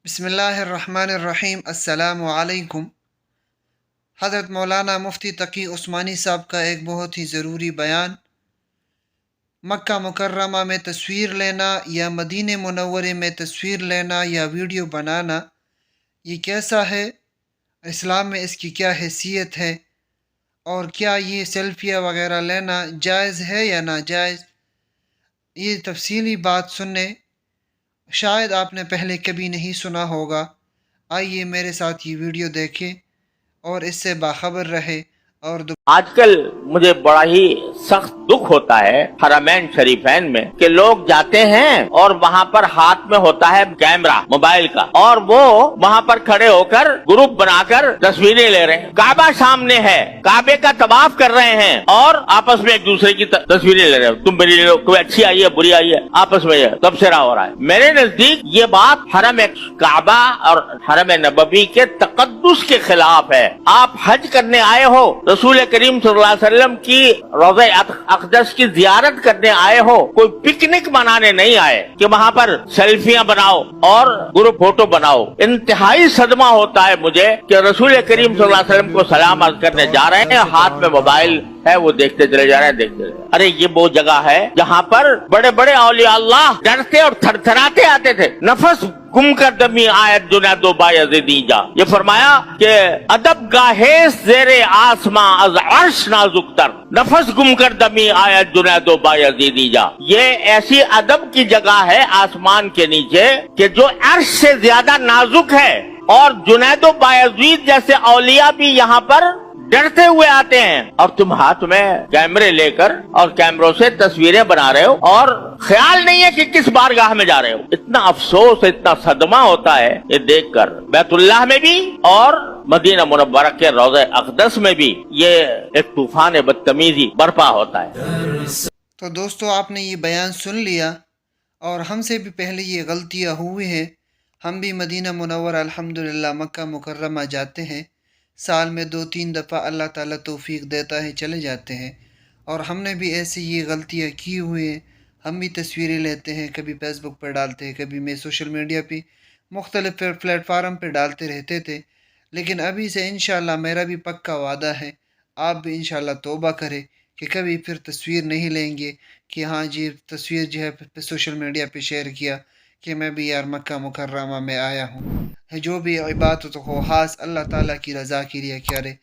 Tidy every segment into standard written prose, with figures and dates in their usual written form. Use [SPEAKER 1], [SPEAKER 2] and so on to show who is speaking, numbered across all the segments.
[SPEAKER 1] बिस्मिल्लाहिर्रहमानिर्रहीम। अस्सलामु अलैकुम। हज़रत मौलाना मुफ्ती तकी उस्मानी साहब का एक बहुत ही ज़रूरी बयान। मक्का मुकर्रमा में तस्वीर लेना या मदीने मुनव्वरे में तस्वीर लेना या वीडियो बनाना ये कैसा है, इस्लाम में इसकी क्या हैसियत है, और क्या ये सेल्फिया वगैरह लेना जायज़ है या नाजायज़। ये तफसीली बात सुनने शायद आपने पहले कभी नहीं सुना होगा। आइए मेरे साथ ये वीडियो देखें और इससे बाखबर रहे। और
[SPEAKER 2] आजकल मुझे बड़ा ही सख्त दुख होता है हरमैन शरीफैन में कि लोग जाते हैं और वहाँ पर हाथ में होता है कैमरा मोबाइल का, और वो वहाँ पर खड़े होकर ग्रुप बनाकर तस्वीरें ले रहे हैं। काबा सामने है, काबे का तवाफ कर रहे हैं और आपस में एक दूसरे की तस्वीरें ले रहे हो। तुम मेरी ले लो, कोई अच्छी आई है बुरी आई है, आपस में तबसरा हो रहा है। मेरे नजदीक ये बात हरम काबा और हरम नबवी के तकद्दुस के खिलाफ है। आप हज करने आए हो, रसूल करीम सल्लल्लाहु अलैहि वसल्लम की रोज़े अक़दस की ज़ियारत करने आए हो, कोई पिकनिक मनाने नहीं आए कि वहाँ पर सेल्फियां बनाओ और ग्रुप फोटो बनाओ। इंतहाई सदमा होता है मुझे कि रसूल करीम सल्लल्लाहु अलैहि वसल्लम को सलाम अर्ज़ करने जा रहे हैं, हाथ में मोबाइल है, वो देखते चले जा रहे हैं, देखते चले। अरे ये वो जगह है जहाँ पर बड़े बड़े औलिया अल्लाह डरते और थरथराते आते थे। नफस गुम कर दमी आयत जुना दो बायज़ीजा, ये फरमाया कि अदब गाहे ज़ेरे आसमां अज़ अर्श नाजुक तर, नफस गुम कर दमी आयत जुना दो बायज़ीजा। ये ऐसी अदब की जगह है आसमान के नीचे कि जो अर्श से ज्यादा नाजुक है, और जुनैदो बायज़ीद जैसे औलिया भी यहाँ पर डरते हुए आते हैं, और तुम हाथ में कैमरे लेकर और कैमरों से तस्वीरें बना रहे हो और ख्याल नहीं है कि किस बारगाह में जा रहे हो। इतना अफसोस, इतना सदमा होता है ये देखकर। बैतुल्लाह में भी और मदीना मुनव्वरा के रोज़े अक़दस में भी ये एक तूफान बदतमीजी बर्पा होता है।
[SPEAKER 1] तो दोस्तों, आपने ये बयान सुन लिया, और हमसे भी पहले ये गलतियाँ हुई हैं। हम भी मदीना मुनव्वरा अल्हम्दुलिल्लाह मक्का मुकर्रमा जाते हैं, साल में 2-3 दफ़ा अल्लाह ताला तौफ़ीक देता है चले जाते हैं। और हमने भी ऐसी ये गलतियाँ की हुई हैं। हम भी तस्वीरें लेते हैं, कभी फेसबुक पर डालते हैं, कभी मैं सोशल मीडिया पे मुख्तलिफ़ प्लेटफार्म पर डालते रहते थे। लेकिन अभी से इंशाअल्लाह मेरा भी पक्का वादा है, आप भी इंशाअल्लाह तौबा करें कि कभी फिर तस्वीर नहीं लेंगे कि हाँ जी तस्वीर जो है सोशल मीडिया पे शेयर किया कि मैं भी यार मक्का मुकर्रमा में आया हूँ। जो भी इबादत हो खास अल्लाह ताला की रज़ा के लिए करे,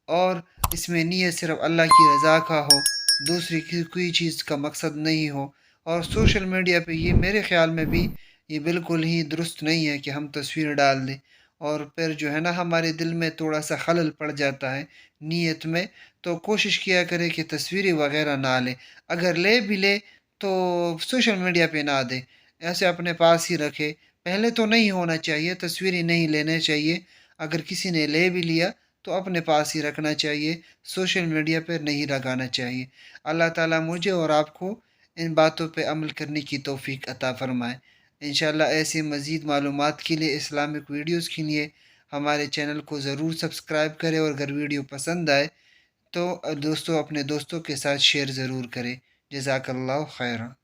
[SPEAKER 1] और इसमें नीयत सिर्फ अल्लाह की रज़ा का हो, दूसरी कोई चीज़ का मकसद नहीं हो। और सोशल मीडिया पे ये मेरे ख़्याल में भी ये बिल्कुल ही दुरुस्त नहीं है कि हम तस्वीर डाल दें और फिर जो है ना हमारे दिल में थोड़ा सा खलल पड़ जाता है नीयत में। तो कोशिश किया करें कि तस्वीरें वगैरह ना लें, अगर ले भी ले तो सोशल मीडिया पे ना दें, ऐसे अपने पास ही रखें। पहले तो नहीं होना चाहिए, तस्वीरें नहीं लेने चाहिए। अगर किसी ने ले भी लिया तो अपने पास ही रखना चाहिए, सोशल मीडिया पर नहीं लगाना चाहिए। अल्लाह ताला मुझे और आपको इन बातों पे अमल करने की तौफीक अता फ़रमाए। इंशाअल्लाह ऐसी मज़ीद मालूमात के लिए, इस्लामिक वीडियोज़ के लिए हमारे चैनल को ज़रूर सब्सक्राइब करें, और अगर वीडियो पसंद आए तो दोस्तों अपने दोस्तों के साथ शेयर ज़रूर करें। जज़ाकल्लाहु खैरन।